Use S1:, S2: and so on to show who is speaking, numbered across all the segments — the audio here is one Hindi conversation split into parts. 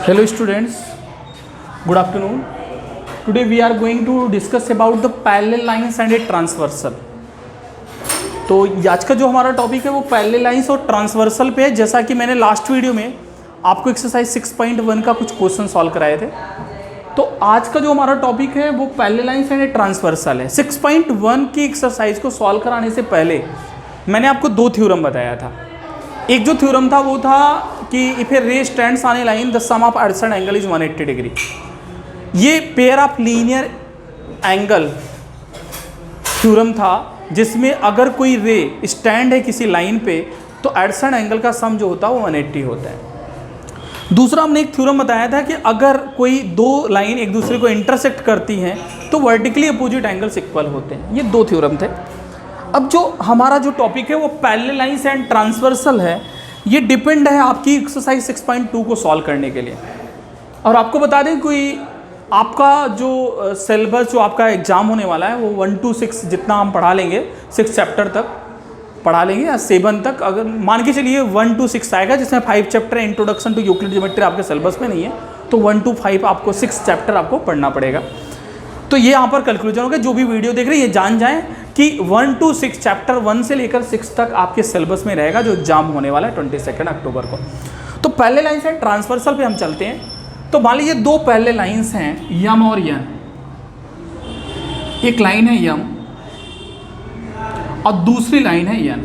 S1: Hello students, good afternoon. Today we are going to discuss about the parallel lines and a transversal. तो आज का जो हमारा टॉपिक है वो पैरेलल लाइंस और ट्रांसवर्सल पे है। जैसा कि मैंने लास्ट वीडियो में आपको एक्सरसाइज 6.1 का कुछ क्वेश्चन सॉल्व कराए थे, तो आज का जो हमारा टॉपिक है वो पैरेलल लाइंस एंड ट्रांसवर्सल है। 6.1 की एक्सरसाइज को सॉल्व कराने से पहले मैंने आपको दो थ्योरम बताया था। एक जो थ्योरम था वो था कि if a ray stands on a line the sum of adjacent angle is 180 degree. ये pair of linear angle theorem था जिसमें अगर कोई रे स्टैंड है किसी लाइन पे तो एडजसेंट एंगल का सम जो होता है वो 180 होता है। दूसरा हमने एक थ्योरम बताया था कि अगर कोई दो लाइन एक दूसरे को इंटरसेक्ट करती हैं तो वर्टिकली अपोजिट एंगल्स इक्वल होते हैं। ये दो थ्योरम थे। अब जो हमारा जो टॉपिक है वो पैरेलल लाइंस एंड ट्रांसवर्सल है। ये डिपेंड है आपकी एक्सरसाइज 6.2 को सॉल्व करने के लिए। और आपको बता दें कोई आपका जो सिलेबस जो आपका एग्ज़ाम होने वाला है वो 1 to 6 जितना हम पढ़ा लेंगे, 6 चैप्टर तक पढ़ा लेंगे या 7 तक, अगर मान के चलिए 1 to 6 आएगा जिसमें 5 chapter introduction to Euclid geometry आपके सिलेबस में नहीं है, तो 1 to 5 आपको 6 चैप्टर आपको पढ़ना पड़ेगा। तो ये यहाँ पर कैलकुलेशन होगा। जो भी वीडियो देख रहे हैं ये जान जाएं कि 1 to 6 चैप्टर 1 से लेकर 6 तक आपके सिलेबस में रहेगा जो एग्जाम होने वाला है 22 अक्टूबर को। तो पैरेलल लाइंस एंड ट्रांसवर्सल पे हम चलते हैं। तो मान लीजिए दो पैरेलल लाइंस हैं यम और यन। एक लाइन है यम और दूसरी लाइन है यन।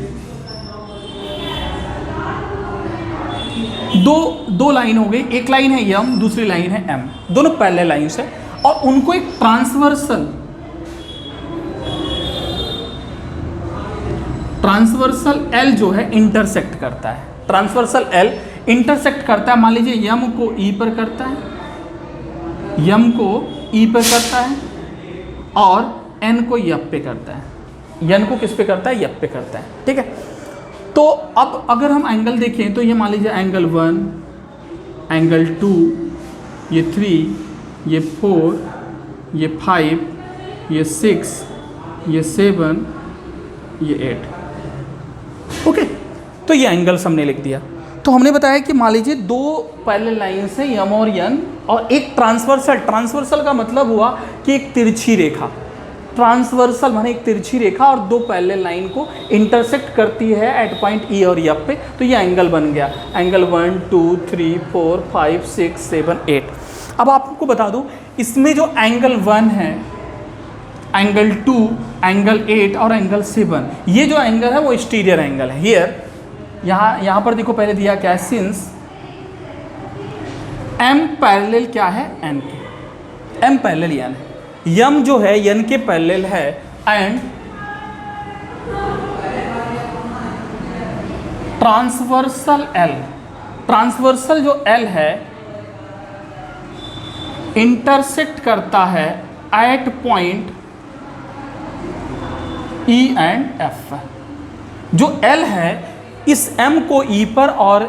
S1: दो लाइन हो गई, एक लाइन है यम दूसरी लाइन है एम, दोनों पैरेलल लाइंस है और उनको एक ट्रांसवर्सल एल जो है इंटरसेक्ट करता है। ट्रांसवर्सल एल इंटरसेक्ट करता है, मान लीजिए यम को ई पर करता है, यम को ई पर करता है और एन को यप पे करता है। यन को किस पे करता है? यप पे करता है। ठीक है। तो अब अगर हम एंगल देखें तो ये मान लीजिए एंगल 1, एंगल 2, ये 3, ये 4, ये 5, ये 6, ये 7, ये 8। ओके। तो ये एंगल्स हमने लिख दिया। तो हमने बताया कि मान लीजिए दो पैरेलल लाइंस हैं यम और यन और एक ट्रांसवर्सल। ट्रांसवर्सल का मतलब हुआ कि एक तिरछी रेखा। ट्रांसवर्सल माने एक तिरछी रेखा और दो पैरेलल लाइन को इंटरसेक्ट करती है एट पॉइंट ई और यप पे, तो ये एंगल बन गया। एंगल 1, 2, 3, 4, 5, 6, 7, 8। अब आपको बता दूं इसमें जो एंगल 1 है, एंगल 2, एंगल 8 और एंगल 7, ये जो एंगल है वो एक्सटीरियर एंगल है। हियर यहाँ पर देखो पहले दिया क्या है, सिंस एम पैरेलल क्या है एन के, एम पैरेलल यन है, यम जो है यन के पैरेलल है एंड ट्रांसवर्सल एल, ट्रांसवर्सल जो एल है इंटरसेक्ट करता है at point E and F. जो एल है इस एम को ई पर और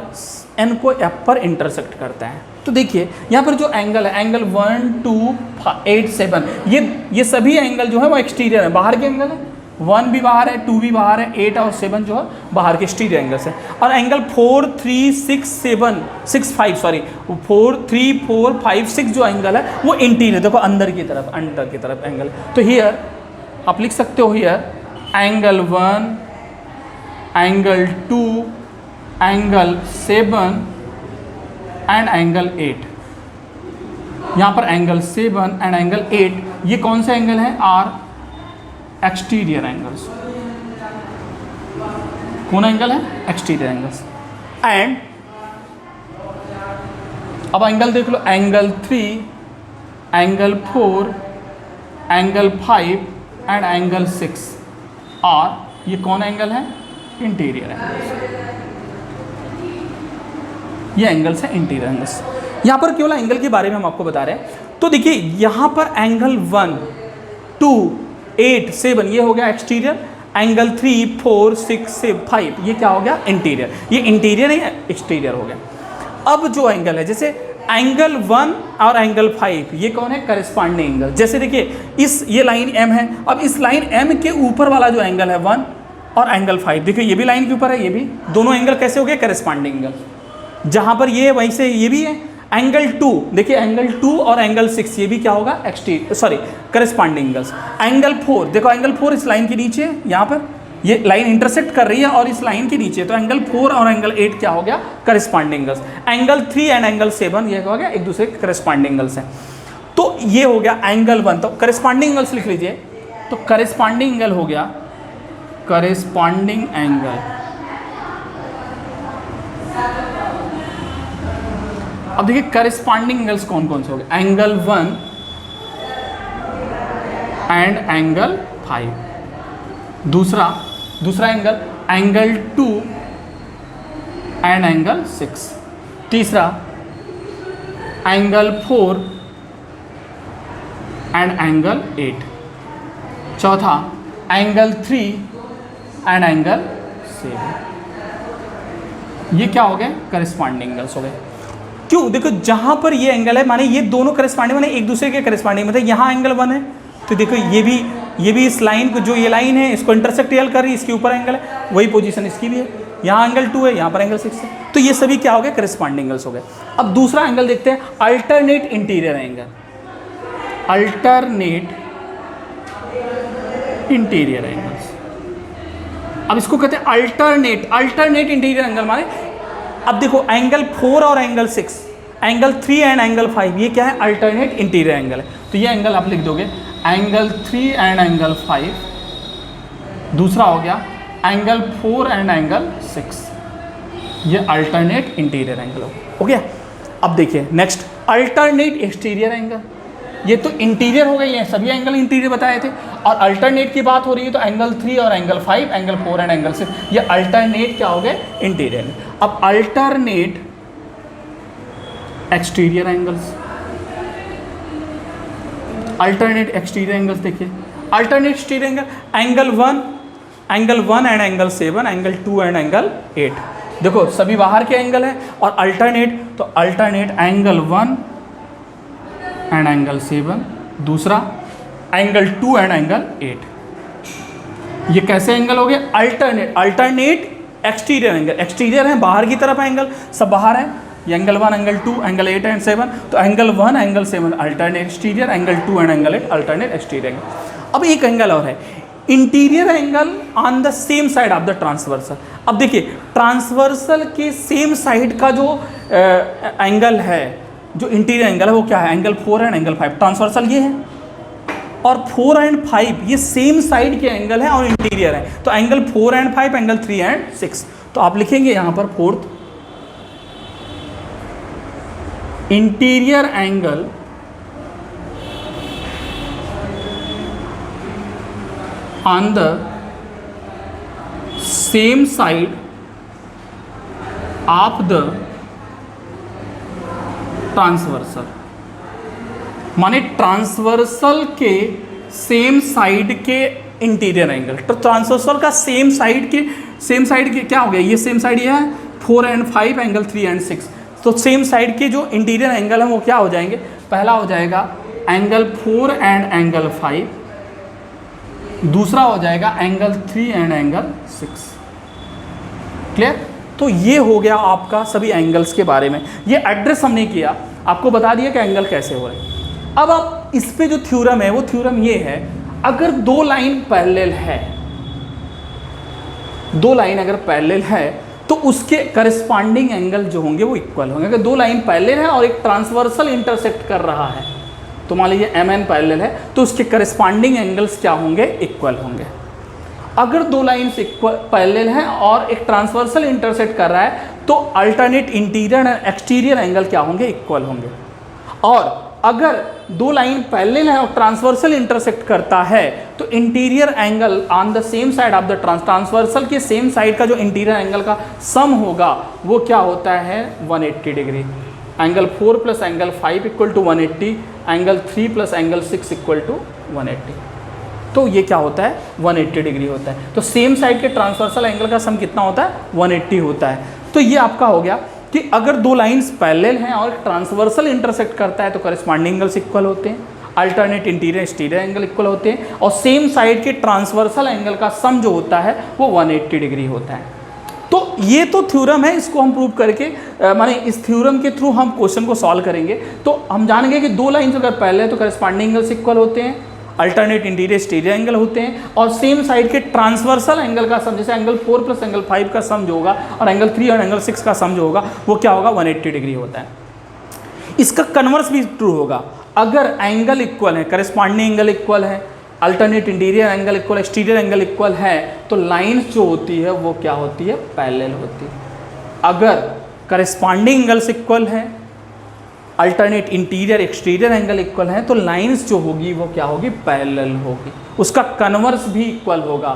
S1: एन को एफ पर इंटरसेक्ट करता है। तो देखिए यहाँ पर जो एंगल है एंगल 1, 2, 8, 7, ये सभी एंगल जो है वो एक्सटीरियर है, बाहर के एंगल है। 1 भी बाहर है, 2 भी बाहर है, 8 और 7 जो है बाहर के एक्सटीरियर एंगल्स है। और एंगल 4, 3, 6, 5 सॉरी 4, 3, 4, 5, 6 जो एंगल है वो इंटीरियर, देखो अंदर की तरफ एंगल। तो हियर आप लिख सकते हो here angle 1, angle 2, angle 7 and angle 8। यहाँ पर एंगल 7 एंड एंगल 8 ये कौन से एंगल हैं? Are exterior angles. कौन एंगल है? Exterior angles. एंड अब एंगल देख लो, angle 3, angle 4, angle 5 and angle 6 और ये कौन एंगल है? Interior angles. ये एंगल्स है इंटीरियर एंगल्स। यहाँ पर केवल एंगल के बारे में हम आपको बता रहे हैं। तो देखिए यहाँ पर एंगल 1, 2, 8, 7 ये हो गया एक्सटीरियर, एंगल 3, 4, 6, 5 ये क्या हो गया? इंटीरियर। ये इंटीरियर है एक्सटीरियर हो गया। अब जो एंगल है जैसे एंगल 1 और एंगल 5 ये कौन है? Corresponding angle. जैसे देखिए ये लाइन एम है, अब इस लाइन एम के ऊपर वाला जो एंगल है 1 और एंगल 5, देखिए ये भी लाइन के ऊपर है, ये भी, दोनों एंगल कैसे हो गए? Corresponding angle. जहाँ पर ये है वहीं से ये भी है, एंगल 2, देखिए एंगल 2 और एंगल 6 ये भी क्या होगा, करस्पॉन्डिंग एंगल्स। एंगल 4, देखो एंगल 4 इस लाइन के नीचे, यहाँ पर ये लाइन इंटरसेक्ट कर रही है और इस लाइन के नीचे, तो एंगल 4 और एंगल 8 क्या हो गया, corresponding angles. Angle 3 and angle 7 ये हो गया एक दूसरे के करस्पॉन्डिंग एंगल्स हैं। तो ये हो गया एंगल 1। तो करस्पॉन्डिंग एंगल्स लिख लीजिए, तो करस्पॉन्डिंग एंगल हो गया, करस्पॉन्डिंग एंगल। अब देखिए करस्पॉन्डिंग एंगल्स कौन कौन से हो गए, एंगल 1 एंड एंगल 5। दूसरा एंगल, एंगल 2 एंड एंगल 6। तीसरा एंगल 4 एंड एंगल 8। चौथा एंगल 3 एंड एंगल 7। ये क्या हो गए, करस्पॉन्डिंग एंगल्स हो गए। क्यों, देखो जहां पर ये एंगल है, माने ये दोनों करस्पॉन्डिंग, माने एक दूसरे के करस्पॉन्डिंग, मतलब यहाँ एंगल 1 है, तो देखो ये भी इस लाइन को, जो ये लाइन है इसको इंटरसेक्ट कर रही है, इसके ऊपर एंगल है, वही पोजीशन इसकी भी है, यहाँ एंगल 2 है, यहाँ पर एंगल 6 है, तो ये सभी क्या हो गए, करस्पॉन्डिंग एंगल्स हो गए। अब दूसरा एंगल देखते हैं, alternate interior angle. Alternate interior angles, अब इसको कहते हैं अल्टरनेट इंटीरियर एंगल। माने अब देखो एंगल 4 और एंगल 6, एंगल 3 एंड एंगल 5 ये क्या है, अल्टरनेट इंटीरियर एंगल है। तो ये एंगल आप लिख दोगे, एंगल 3 एंड एंगल 5। दूसरा हो गया एंगल 4 एंड एंगल 6, ये अल्टरनेट इंटीरियर एंगल हो गया। अब देखिए नेक्स्ट, अल्टरनेट एक्सटीरियर एंगल। ये तो इंटीरियर हो गई है, सभी एंगल इंटीरियर बताए थे, और अल्टरनेट की बात हो रही है तो एंगल 3 और एंगल 5, एंगल 4 एंड एंगल 6, ये अल्टरनेट क्या हो गए, इंटीरियर। अब alternate exterior angles, alternate exterior angles देखिए, alternate exterior angle, angle 1 and angle 7, angle 2 and angle 8। देखो सभी बाहर के एंगल है, और अल्टरनेट, तो अल्टरनेट एंगल 1 एंड एंगल 7, दूसरा एंगल 2 एंड एंगल 8। ये कैसे एंगल हो गए, अल्टरनेट एक्सटीरियर एंगल। एक्सटीरियर है, बाहर की तरफ एंगल, सब बाहर है, ये एंगल 1, एंगल 2, एंगल 8 एंड 7, तो angle 1, angle 7 alternate exterior, angle 2 and angle 8 alternate exterior angle. अब एक एंगल और है, interior angle on the same side of the transversal. अब देखिए ट्रांसवर्सल के सेम साइड का जो एंगल है, जो इंटीरियर एंगल है वो क्या है, एंगल 4 एंड एंगल 5। ट्रांसवर्सल ये है, और 4 एंड 5 ये सेम साइड के एंगल है और इंटीरियर है, तो एंगल 4 एंड 5, एंगल 3 एंड 6। तो आप लिखेंगे यहां पर fourth, interior angle on the same side of the transversal. माने ट्रांसवर्सल के सेम साइड के इंटीरियर एंगल, तो ट्रांसवर्सल का सेम साइड के क्या हो गया, ये सेम साइड ये है 4 एंड 5, एंगल 3 एंड 6, तो सेम साइड के जो इंटीरियर एंगल है वो क्या हो जाएंगे, पहला हो जाएगा एंगल 4 एंड एंगल 5, दूसरा हो जाएगा एंगल 3 एंड एंगल 6। क्लियर। तो ये हो गया आपका सभी एंगल्स के बारे में, ये एड्रेस हमने किया, आपको बता दिया कि एंगल कैसे हो रहे हैं। अब आप इस पे जो थ्योरम है वो थ्योरम ये है, अगर दो लाइन पैरेलल है, दो लाइन अगर पैरेलल है तो उसके करस्पॉन्डिंग एंगल जो होंगे वो इक्वल होंगे। अगर दो लाइन पैरेलल है और एक ट्रांसवर्सल इंटरसेक्ट कर रहा है, तो मान लीजिए MN पैरेलल है, तो उसके करस्पॉन्डिंग एंगल्स क्या होंगे, इक्वल होंगे। अगर दो लाइन्स पैरेलल हैं और एक ट्रांसवर्सल इंटरसेक्ट कर रहा है, तो alternate interior and exterior angle क्या होंगे, इक्वल होंगे। और अगर दो लाइन पैरेलल है और ट्रांसवर्सल इंटरसेक्ट करता है, तो interior angle on the same side of the transversal के सेम साइड का जो इंटीरियर एंगल का सम होगा वो क्या होता है, 180 degree. Angle 4 plus angle 5 equal to 180, angle 3 plus angle 6 equal to 180। तो ये क्या होता है, 180 डिग्री होता है। तो सेम साइड के ट्रांसवर्सल एंगल का सम कितना होता है, 180 होता है। तो ये आपका हो गया कि अगर दो लाइंस पैरेलल हैं और ट्रांसवर्सल इंटरसेक्ट करता है तो करस्पॉन्डिंग एंगल्स इक्वल होते हैं, alternate interior exterior angle equal होते हैं, और सेम साइड के ट्रांसवर्सल एंगल का सम जो होता है वो 180 डिग्री होता है। तो तो ये तो थ्योरम है, इसको हम प्रूव करके माने इस थ्योरम के थ्रू हम क्वेश्चन को सॉल्व करेंगे। तो हम जानेंगे कि दो लाइन्स अगर पैरेलल है तो करस्पॉन्डिंग एंगल्स इक्वल होते हैं, अल्टरनेट इंटीरियर एक्सटीरियर एंगल होते हैं, और सेम साइड के ट्रांसवर्सल एंगल का सम, जैसे एंगल 4 प्लस एंगल 5 का सम जो होगा और एंगल 3 और एंगल 6 का सम जो होगा वो क्या होगा, 180 डिग्री होता है। इसका कन्वर्स भी ट्रू होगा, अगर एंगल इक्वल है, करस्पॉन्डिंग एंगल इक्वल है, alternate interior angle equal, exterior angle equal है, तो लाइन्स जो होती है वो क्या होती है, पैरेलल होती है। अगर करस्पॉन्डिंग एंगल्स इक्वल है, alternate interior exterior angle equal है, तो लाइन्स जो होगी वो क्या होगी, पैरेलल होगी। उसका कन्वर्स भी इक्वल होगा,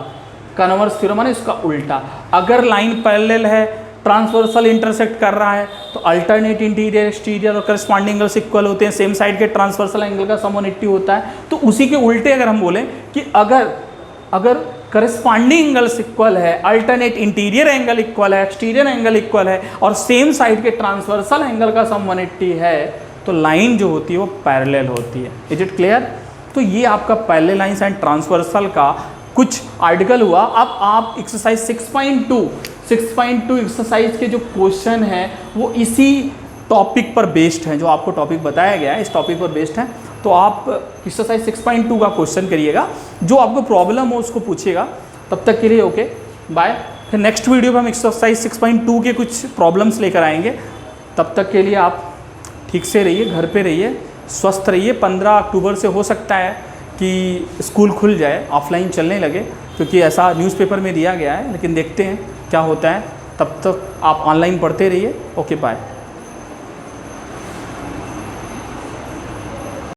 S1: कन्वर्स थ्योरम माने इसका उल्टा। अगर लाइन पैरेलल है, ट्रांसवर्सल इंटरसेक्ट कर रहा है, तो अल्टरनेट इंटीरियर एक्सटीरियर और करस्पॉन्डिंग एंगल्स इक्वल होते हैं, सेम साइड के ट्रांसवर्सल एंगल का सम 180 होता है। तो उसी के उल्टे अगर हम बोलें कि अगर करस्पॉन्डिंग एंगल्स इक्वल है, अल्टरनेट इंटीरियर एंगल इक्वल है, एक्सटीरियर एंगल इक्वल है और सेम साइड के ट्रांसवर्सल एंगल का सम 180 है, तो लाइन जो होती है वो पैरेलल होती है। Is it clear? तो ये आपका पैरेलल लाइंस एंड ट्रांसवर्सल का कुछ आर्टिकल हुआ। अब आप एक्सरसाइज 6.2 एक्सरसाइज के जो क्वेश्चन हैं वो इसी टॉपिक पर बेस्ड हैं, जो आपको टॉपिक बताया गया है इस टॉपिक पर बेस्ड है। तो आप एक्सरसाइज 6.2 का क्वेश्चन करिएगा, जो आपको प्रॉब्लम हो उसको पूछिएगा। तब तक के लिए ओके बाय। फिर नेक्स्ट वीडियो में हम एक्सरसाइज 6.2 के कुछ प्रॉब्लम्स लेकर आएंगे। तब तक के लिए आप ठीक से रहिए, घर पे रहिए, स्वस्थ रहिए। 15 अक्टूबर से हो सकता है कि स्कूल खुल जाए, ऑफलाइन चलने लगे, क्योंकि ऐसा न्यूज़पेपर में दिया गया है, लेकिन देखते हैं क्या होता है। तब तक आप ऑनलाइन पढ़ते रहिए। Okay bye.